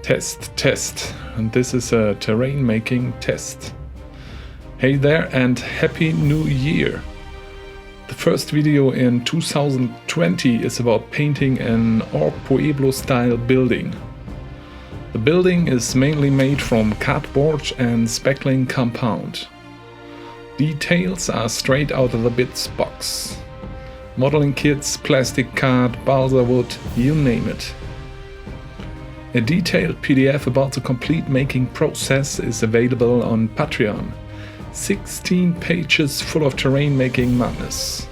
Test, and this is a terrain making test. Hey there and Happy New Year! The first video in 2020 is about painting an Orc Pueblo style building. The building is mainly made from cardboard and speckling compound. Details are straight out of the bits box. Modeling kits, plastic card, balsa wood, you name it. A detailed PDF about the complete making process is available on Patreon. 16 pages full of terrain making madness.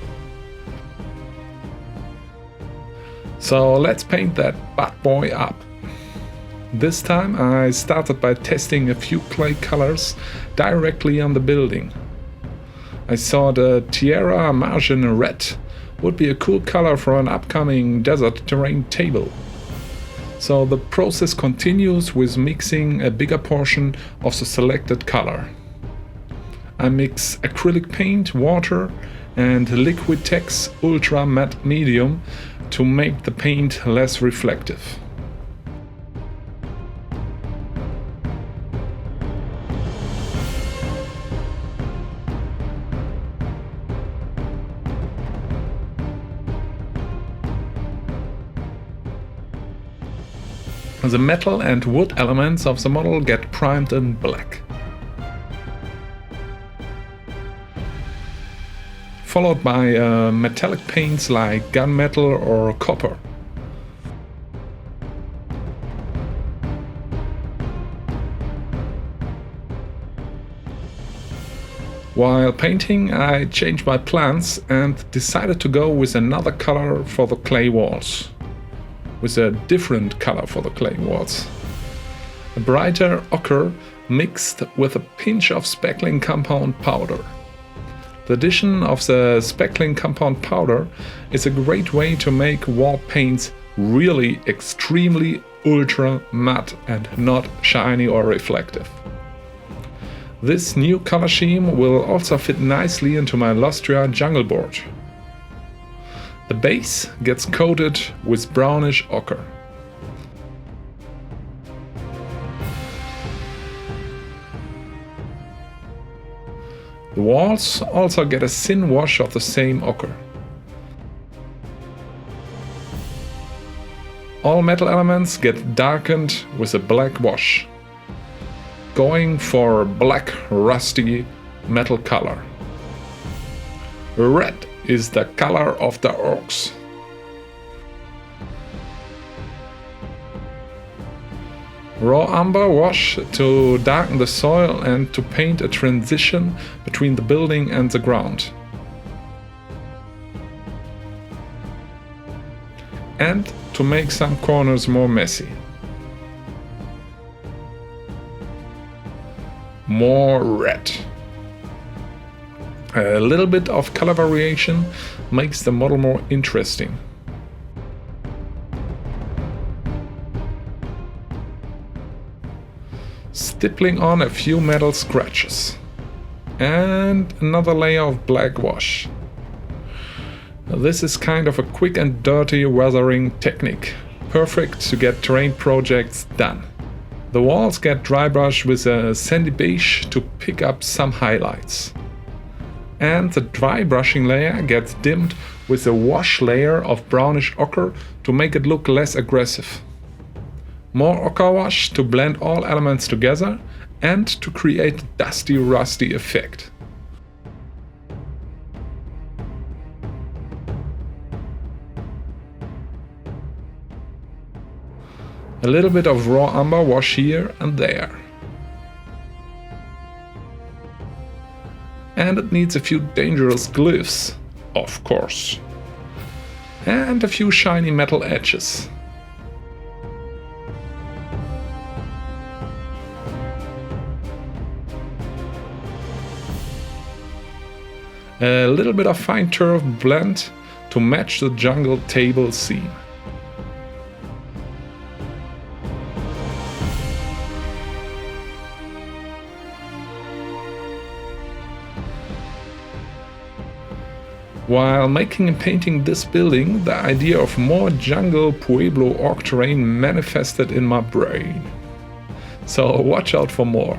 So let's paint that bad boy up. This time I started by testing a few clay colors directly on the building. I saw the Tierra Margin Red would be a cool color for an upcoming desert terrain table. So the process continues with mixing a bigger portion of the selected color. I mix acrylic paint, water and Liquitex Ultra Matte Medium to make the paint less reflective. The metal and wood elements of the model get primed in black. Followed by metallic paints like gunmetal or copper. While painting, I changed my plans and decided to go with another color for the clay walls. With a different color for the clay walls. A brighter ochre mixed with a pinch of speckling compound powder. The addition of the speckling compound powder is a great way to make wall paints really extremely ultra matte and not shiny or reflective. This new color scheme will also fit nicely into my Lustria jungle board. The base gets coated with brownish ochre. The walls also get a thin wash of the same ochre. All metal elements get darkened with a black wash, going for black rusty metal color. Red is the color of the orcs. Raw umber wash to darken the soil and to paint a transition between the building and the ground. And to make some corners more messy. More red. A little bit of color variation makes the model more interesting. Stippling on a few metal scratches. And another layer of black wash. This is kind of a quick and dirty weathering technique, perfect to get terrain projects done. The walls get dry brushed with a sandy beige to pick up some highlights. And the dry brushing layer gets dimmed with a wash layer of brownish ochre to make it look less aggressive. More ochre wash to blend all elements together and to create a dusty, rusty effect. A little bit of raw umber wash here and there. And it needs a few dangerous glyphs, of course. And a few shiny metal edges. A little bit of fine turf blend to match the jungle table scene. While making and painting this building, the idea of more jungle Pueblo orc terrain manifested in my brain. so watch out for more.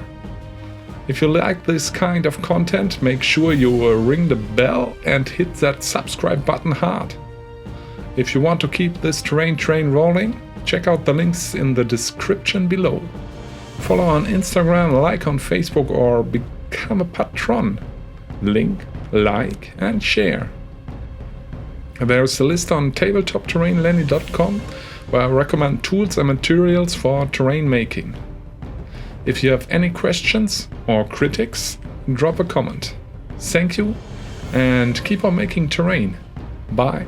If you like this kind of content, make sure you ring the bell and hit that subscribe button hard. If you want to keep this terrain train rolling, check out the links in the description below. Follow on Instagram, like on Facebook, or become a patron. Link, like and share. There's a list on tabletopterrainlenny.com where I recommend tools and materials for terrain making. If you have any questions or critics, drop a comment. Thank you and keep on making terrain. Bye.